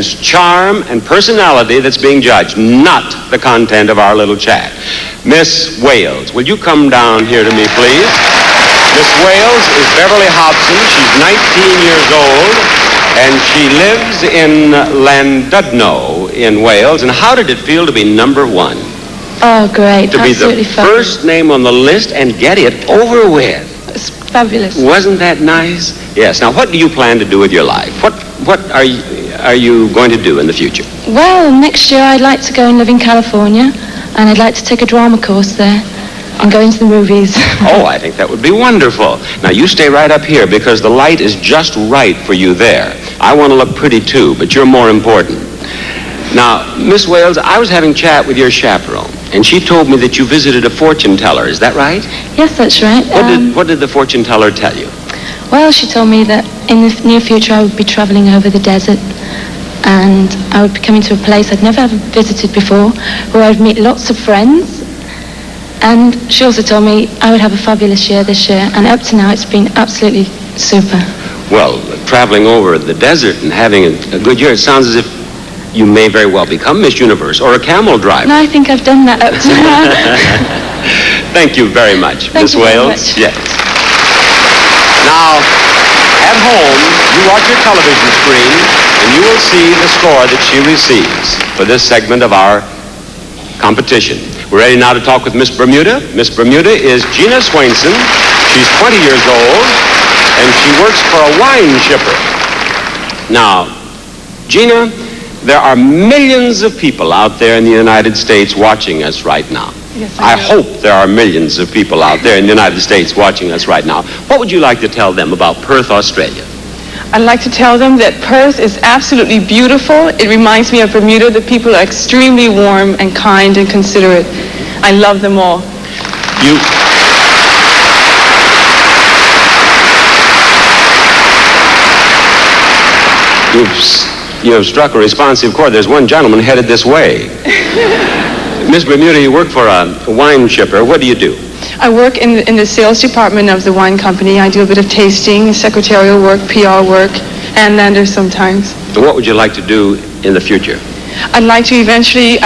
charm and personality that's being judged, not the content of our little chat. Miss Wales, will you come down here to me, please? Miss Wales is Beverly Hobson. She's 19 years old, and she lives in Llandudno in Wales. And how did it feel to be number one? Oh, great. To be the first name on the list and get it over with. It's fabulous. Wasn't that nice? Yes. Now, what do you plan to do with your life? What are you going to do in the future? Well, next year I'd like to go and live in California, and I'd like to take a drama course there and go into the movies. Oh, I think that would be wonderful. Now, you stay right up here because the light is just right for you there. I want to look pretty too, but you're more important. Now, Miss Wales, I was having chat with your chaperone, and she told me that you visited a fortune teller. Is that right? Yes, that's right. What did the fortune teller tell you? Well, she told me that in the near future I would be traveling over the desert, and I would be coming to a place I'd never ever visited before, where I'd meet lots of friends. And she also told me I would have a fabulous year this year, and up to now it's been absolutely super. Well, traveling over the desert and having a good year, it sounds as if you may very well become Miss Universe or a camel driver. No, I think I've done that up to now. Thank you very much, Miss Wales. Yes. Now, at home, you watch your television screen, and you will see the score that she receives for this segment of our competition. We're ready now to talk with Miss Bermuda. Miss Bermuda is Gina Swainson. She's 20 years old, and she works for a wine shipper. Now, Gina, there are millions of people out there in the United States watching us right now. Yes, I hope there are millions of people out there in the United States watching us right now. What would you like to tell them about Perth, Australia? I'd like to tell them that Perth is absolutely beautiful. It reminds me of Bermuda. The people are extremely warm and kind and considerate. I love them all. You have struck a responsive chord. There's one gentleman headed this way. Miss Bermuda, you work for a wine shipper. What do you do? I work in the sales department of the wine company. I do a bit of tasting, secretarial work, PR work, and lander sometimes. And what would you like to do in the future? I'd like to eventually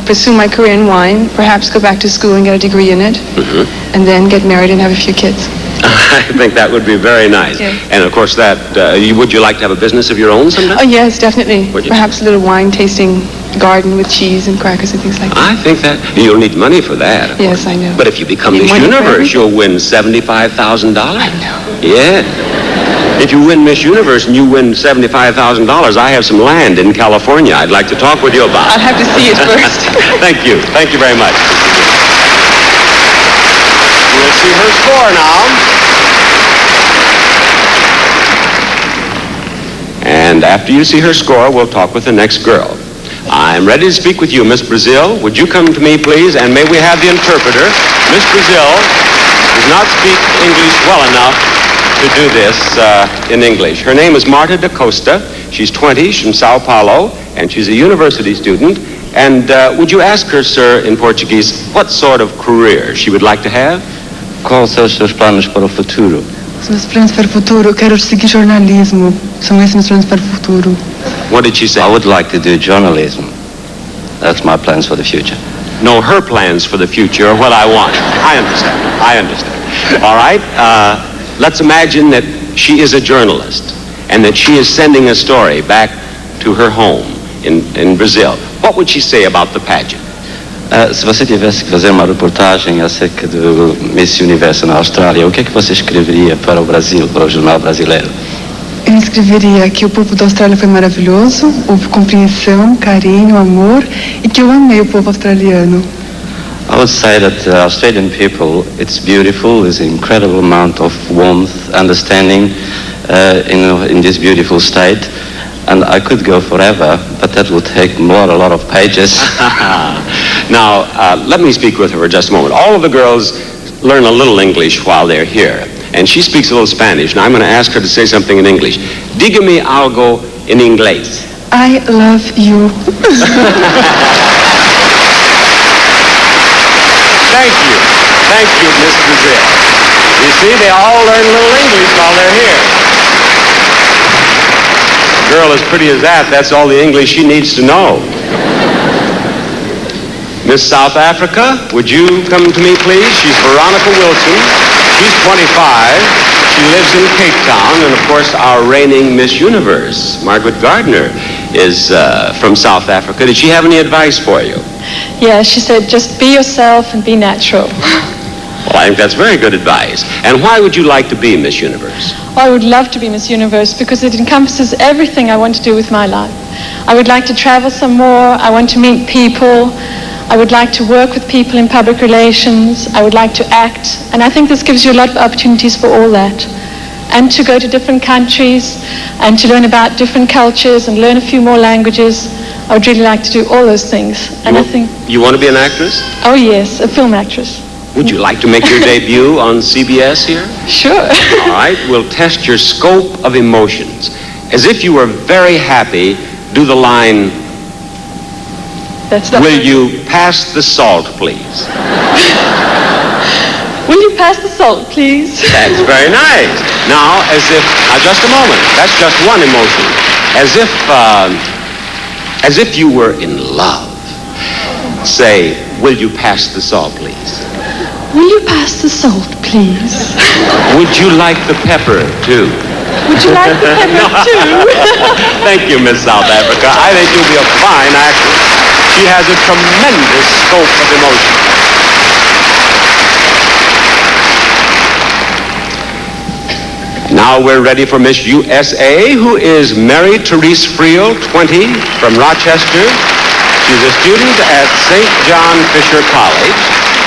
pursue my career in wine, perhaps go back to school and get a degree in it, and then get married and have a few kids. I think that would be very nice. Yes. And of course, would you like to have a business of your own someday? Oh, yes, definitely. Perhaps a little wine tasting garden with cheese and crackers and things like that. I think that you'll need money for that. Yes, I know. But if you become Miss Universe, you'll win $75,000. I know. Yeah. If you win Miss Universe and you win $75,000, I have some land in California I'd like to talk with you about. I'd have to see it first. Thank you. Thank you very much. We'll see her score now. And after you see her score, we'll talk with the next girl. I'm ready to speak with you, Miss Brazil. Would you come to me, please? And may we have the interpreter. Miss Brazil does not speak English well enough to do this in English. Her name is Marta da Costa. She's 20. She's from Sao Paulo, and she's a university student. And would you ask her, sir, in Portuguese, what sort of career she would like to have? Quais são os seus planos para o futuro? Os meus planos para o futuro, quero seguir jornalismo. São esses meus planos para o futuro. What did she say? I would like to do journalism. That's my plans for the future. No, her plans for the future are what I want. I understand. All right. Let's imagine that she is a journalist and that she is sending a story back to her home in Brazil. What would she say about the pageant? Se você tivesse que fazer uma reportagem acerca do Miss Universe na Austrália, o que é que você escreveria para o Brasil, para o jornal brasileiro? Eu escreveria que o povo da Austrália foi maravilhoso, houve compreensão, carinho, amor, e que eu amei o povo australiano. I would say that Australian people, it's beautiful, there's an incredible amount of warmth, understanding in this beautiful state. And I could go forever, but that would take a lot of pages. Now, let me speak with her for just a moment. All of the girls learn a little English while they're here, and she speaks a little Spanish. Now, I'm going to ask her to say something in English. Dígame algo en inglés. I love you. Thank you, Miss Brazil. You see, they all learn a little English while they're here. girl as pretty as that, that's all the English she needs to know. Miss South Africa, would you come to me, please? She's Veronica Wilson. She's 25. She lives in Cape Town. And, of course, our reigning Miss Universe, Margaret Gardner, is from South Africa. Did she have any advice for you? Yeah, she said, just be yourself and be natural. Well, I think that's very good advice. And why would you like to be Miss Universe? Well, I would love to be Miss Universe because it encompasses everything I want to do with my life. I would like to travel some more. I want to meet people. I would like to work with people in public relations. I would like to act. And I think this gives you a lot of opportunities for all that. And to go to different countries and to learn about different cultures and learn a few more languages. I would really like to do all those things. And I think... You want to be an actress? Oh, yes, a film actress. Would you like to make your debut on CBS here? Sure. All right, we'll test your scope of emotions. As if you were very happy, do the line, That's not will very- you pass the salt, please? Will you pass the salt, please? That's very nice. Now, now just a moment. That's just one emotion. As if you were in love. Say, will you pass the salt, please? Will you pass the salt, please? Would you like the pepper, too? Would you like the pepper, too? Thank you, Miss South Africa. I think you'll be a fine actress. She has a tremendous scope of emotion. Now we're ready for Miss USA, who is Mary Therese Friel, 20, from Rochester. She's a student at St. John Fisher College.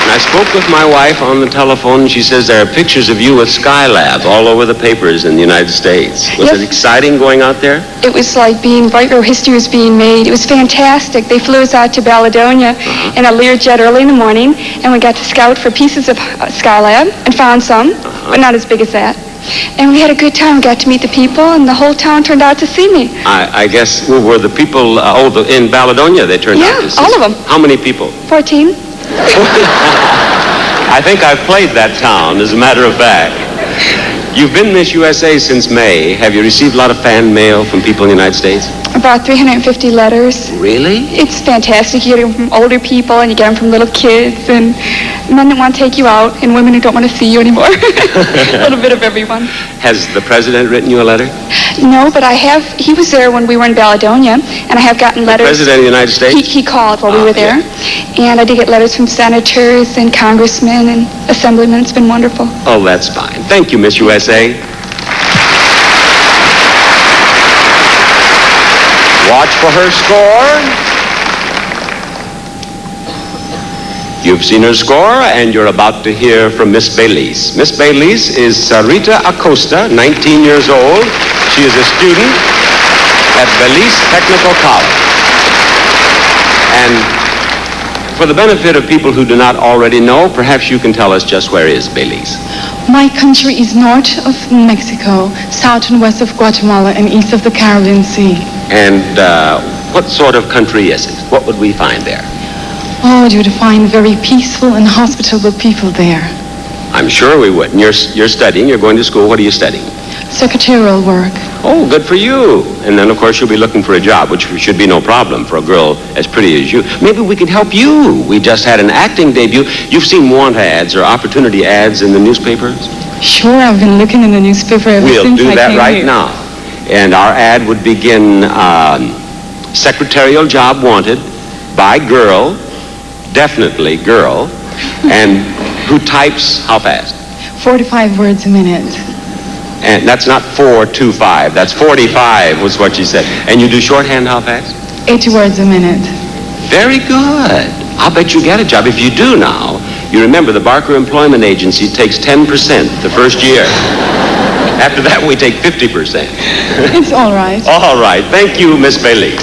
And I spoke with my wife on the telephone, and she says there are pictures of you at Skylab all over the papers in the United States. Was Yes. it exciting going out there? It was like being right where history was being made. It was fantastic. They flew us out to Balladonia in a Learjet early in the morning, and we got to scout for pieces of Skylab and found some, but not as big as that. And we had a good time. We got to meet the people, and the whole town turned out to see me. I guess, were the people, in Balladonia they turned out to see? Yeah, all of them. How many people? 14. I think I've played that town, as a matter of fact. You've been Miss USA since May. Have you received a lot of fan mail from people in the United States? About 350 letters. Really? It's fantastic. You get them from older people, and you get them from little kids, and men that want to take you out, and women who don't want to see you anymore. A little bit of everyone. Has the president written you a letter? No, but I have. He was there when we were in Balladonia, and I have gotten letters. President of the United States? He called while we were there, and I did get letters from senators and congressmen and assemblymen. It's been wonderful. Oh, that's fine. Thank you, Miss USA. Watch for her score. You've seen her score, and you're about to hear from Miss Baylis. Miss Baylis is Sarita Acosta, 19 years old. She is a student at Belize Technical College. And for the benefit of people who do not already know, perhaps you can tell us just where is Belize. My country is north of Mexico, south and west of Guatemala, and east of the Caribbean Sea. And what sort of country is it? What would we find there? Oh, you would find very peaceful and hospitable people there. I'm sure we would. And you're studying, you're going to school. What are you studying? Secretarial work. Oh, good for you. And then, of course, you'll be looking for a job, which should be no problem for a girl as pretty as you. Maybe we can help you. We just had an acting debut. You've seen want ads or opportunity ads in the newspapers? Sure, I've been looking in the newspaper ever We'll since do I that came right here. now. And our ad would begin, secretarial job wanted by girl, definitely girl, and who types how fast? 45 words a minute. And that's not 425, that's 45 was what she said. And you do shorthand how fast? 80 words a minute. Very good. I'll bet you get a job. If you do now, you remember the Barker Employment Agency takes 10% the first year. After that, we take 50%. It's all right. All right. Thank you, Miss Baylis.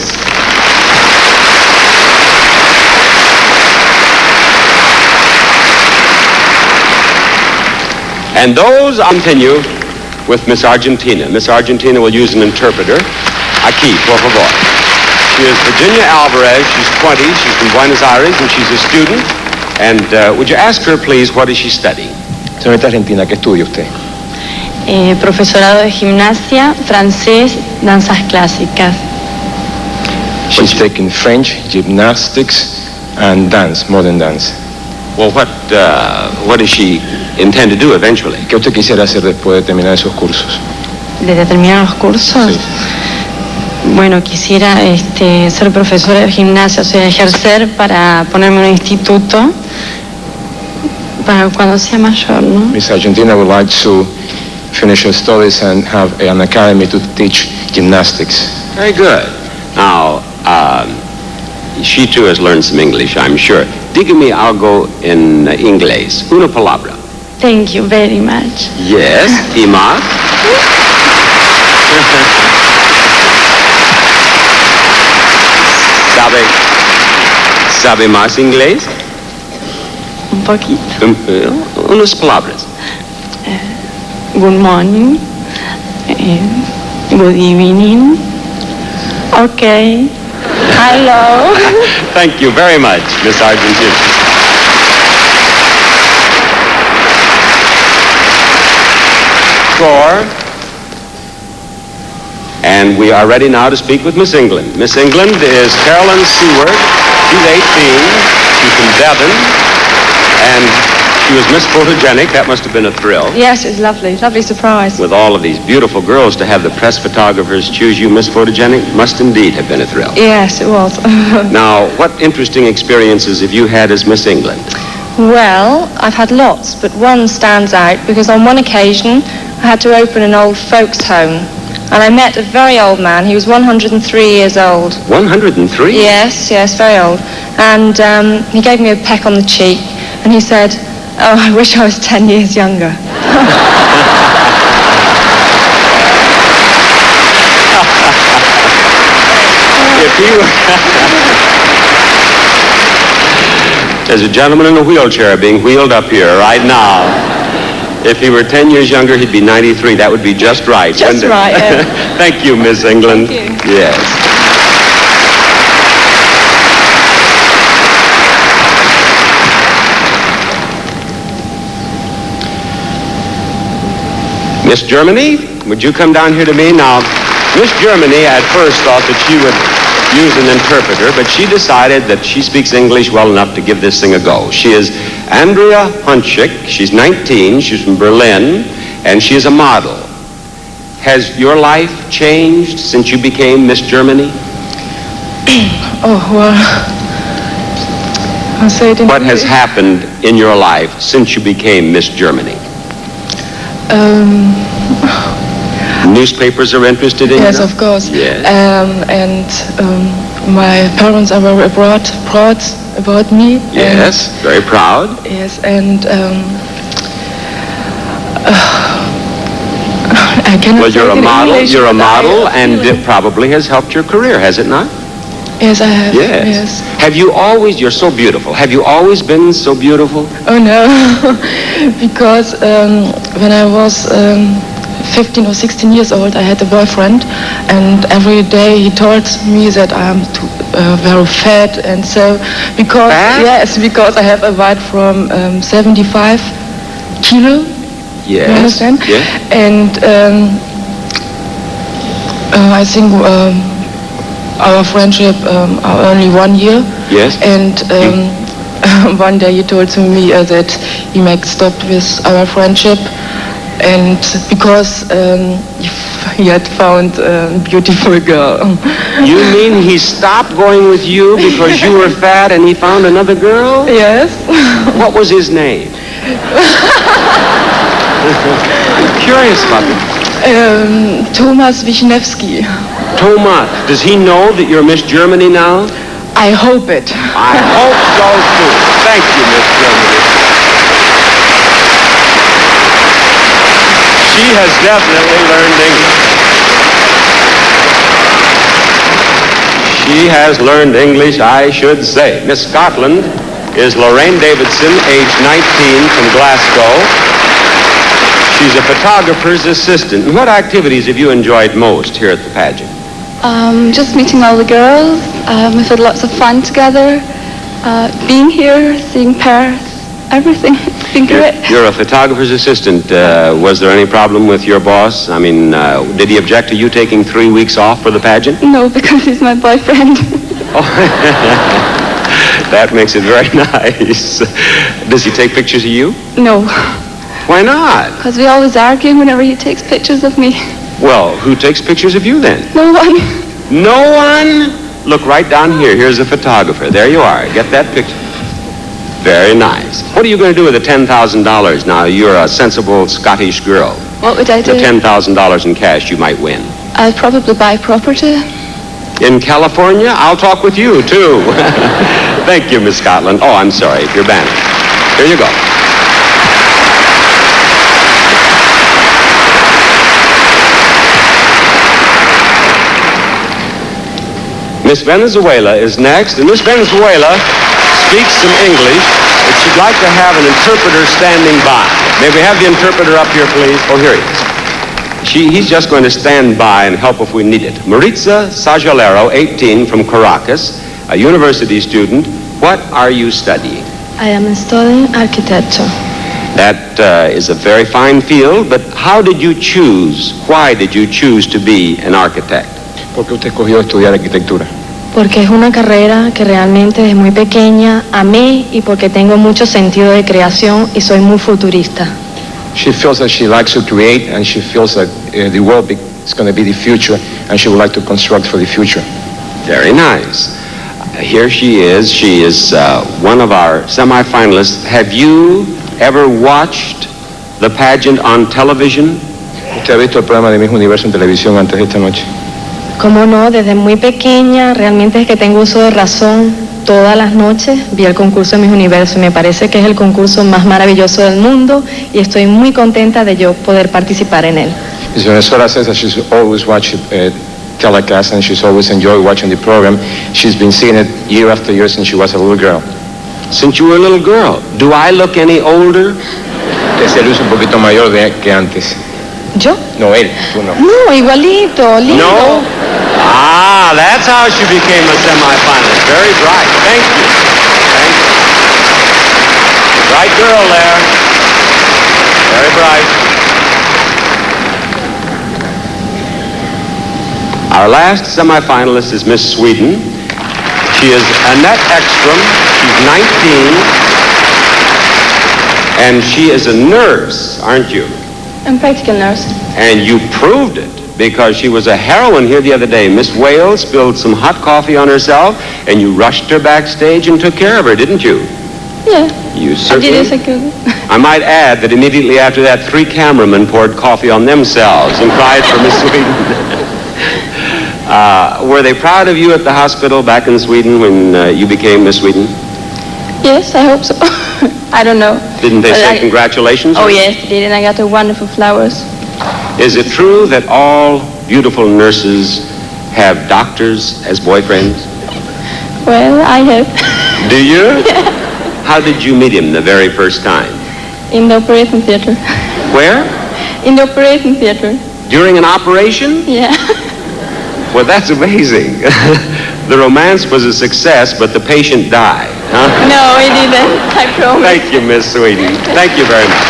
And those continue with Miss Argentina. Miss Argentina will use an interpreter. Aquí, por favor. She is Virginia Alvarez. She's 20. She's from Buenos Aires, and she's a student. And would you ask her, please, what is she studying? Señorita Argentina, ¿qué estudia usted? profesorado de gimnasia, francés, danzas clásicas. She's taken French, gymnastics, and dance, modern dance. Well, what does she intend to do eventually? ¿Qué usted quisiera hacer después de terminar esos cursos? ¿De terminar los cursos? Sí. Bueno, quisiera ser profesora de gimnasia, o sea, ejercer para ponerme en un instituto para cuando sea mayor, ¿no? Miss Argentina would like to finish her studies and have an academy to teach gymnastics. Very good. Now, she too has learned some English, I'm sure. Dígame algo en inglés. Una palabra. Thank you very much. Yes. ¿Y más? ¿Sabe más inglés? Un poquito. Unas palabras. Good morning. Good evening. Okay. Hello. Thank you very much, Miss Argentina. Score. And we are ready now to speak with Miss England. Miss England is Carolyn Seward. She's 18. She's from Devon. And she was Miss Photogenic. That must have been a thrill. Yes, it's lovely. Lovely surprise. With all of these beautiful girls, to have the press photographers choose you Miss Photogenic must indeed have been a thrill. Yes, it was. Now, what interesting experiences have you had as Miss England? Well, I've had lots, but one stands out because on one occasion I had to open an old folks' home. And I met a very old man. He was 103 years old. 103? Yes, very old. And he gave me a peck on the cheek, and he said, "Oh, I wish I was 10 years younger." If he were... There's a gentleman in a wheelchair being wheeled up here right now. If he were 10 years younger, he'd be 93. That would be just right. Just right, yeah. Thank you, Miss England. Thank you. Yes. Miss Germany, would you come down here to me? Now, Miss Germany at first thought that she would use an interpreter, but she decided that she speaks English well enough to give this thing a go. She is Andrea Hunchik. She's 19. She's from Berlin, and she is a model. Has your life changed since you became Miss Germany? Oh, well, I'll say it in What has happened in your life since you became Miss Germany? Newspapers are interested in Yes, you? of course. Yes. My parents are very proud about me. Yes, very proud. Yes, and I cannot Well, say you're it a in model. English, You're a but model, I and feel it probably has helped your career, has it not? Yes, I have. Yes. Have you always? You're so beautiful. Have you always been so beautiful? Oh no, because when I was 15 or 16 years old, I had a boyfriend, and every day he told me that I am very fat, and so because Fat? yes, because I have a weight from 75 kilo. Yes. You understand? Yes. And I think our friendship are only 1 year. Yes. And one day he told to me that he might stop with our friendship, and because he had found a beautiful girl. You mean he stopped going with you because you were fat and he found another girl? Yes. What was his name? I'm curious about that. Thomas Wisniewski. Thomas, does he know that you're Miss Germany now? I hope it. I hope so too. Thank you, Miss Germany. She has definitely learned English. She has learned English, I should say. Miss Scotland is Lorraine Davidson, age 19, from Glasgow. She's a photographer's assistant. And what activities have you enjoyed most here at the pageant? Just meeting all the girls. We've had lots of fun together. Being here, seeing Paris, everything. think of it. You're a photographer's assistant. Was there any problem with your boss? I mean, did he object to you taking 3 weeks off for the pageant? No, because he's my boyfriend. Oh. That makes it very nice. Does he take pictures of you? No, Why not? because we always argue whenever he takes pictures of me. Well, who takes pictures of you then? No one. No one? Look right down here. Here's a photographer. There you are. Get that picture. Very nice. What are you going to do with the $10,000 now? You're a sensible Scottish girl. What would I do? The $10,000 in cash you might win. I'd probably buy property. In California? I'll talk with you, too. Thank you, Miss Scotland. Oh, I'm sorry. You're banished. Here you go. Miss Venezuela is next, and Miss Venezuela speaks some English, but she'd like to have an interpreter standing by. May we have the interpreter up here, please? Oh, here he is. He's just going to stand by and help if we need it. Maritza Sajalero, 18, from Caracas, a university student. What are you studying? I am studying architecture. That is a very fine field, but how did you choose? Why did you choose to be an architect? ¿Por qué usted escogió estudiar arquitectura? Porque es una carrera que realmente desde muy pequeña amé y porque tengo mucho sentido de creación y soy muy futurista. She feels that she likes to create, and she feels that the world is going to be the future, and she would like to construct for the future. Very nice. Here she is. She is one of our semifinalists. Have you ever watched the pageant on television? ¿Usted ha visto el programa de Miss Universo en televisión antes de esta noche? Como no, desde muy pequeña, realmente es que tengo uso de razón. Todas las noches vi el concurso de Miss Universo y me parece que es el concurso más maravilloso del mundo y estoy muy contenta de yo poder participar en él. Miss Venezuela says that she's always watched telecast and she's always enjoyed watching the program. She's been seeing it year after year since she was a little girl. Since you were a little girl. Do I look any older? Usted luce un poquito mayor que antes. ¿Yo? No, él, tú no. No, igualito, lindo. No? Ah, that's how she became a semifinalist. Very bright. Thank you. Thank you. Bright girl there. Very bright. Our last semifinalist is Miss Sweden. She is Annette Ekstrom. She's 19. And she is a nurse, aren't you? I'm practical nurse. And you proved it, because she was a heroine here the other day. Miss Wales spilled some hot coffee on herself, and you rushed her backstage and took care of her, didn't you? Yeah. You certainly... I did as I could. I might add that immediately after that, 3 cameramen poured coffee on themselves and cried for Miss Sweden. Were they proud of you at the hospital back in Sweden when you became Miss Sweden? Yes, I hope so. I don't know. Didn't they say congratulations? Oh, yes, they did, and I got the wonderful flowers. Is it true that all beautiful nurses have doctors as boyfriends? Well, I have. Do you? How did you meet him the very first time? In the operating theater. Where? In the operating theater. During an operation? Yeah. Well, that's amazing. The romance was a success, but the patient died, huh? No, he didn't. I promise. Thank you, Miss Sweden. Thank you very much.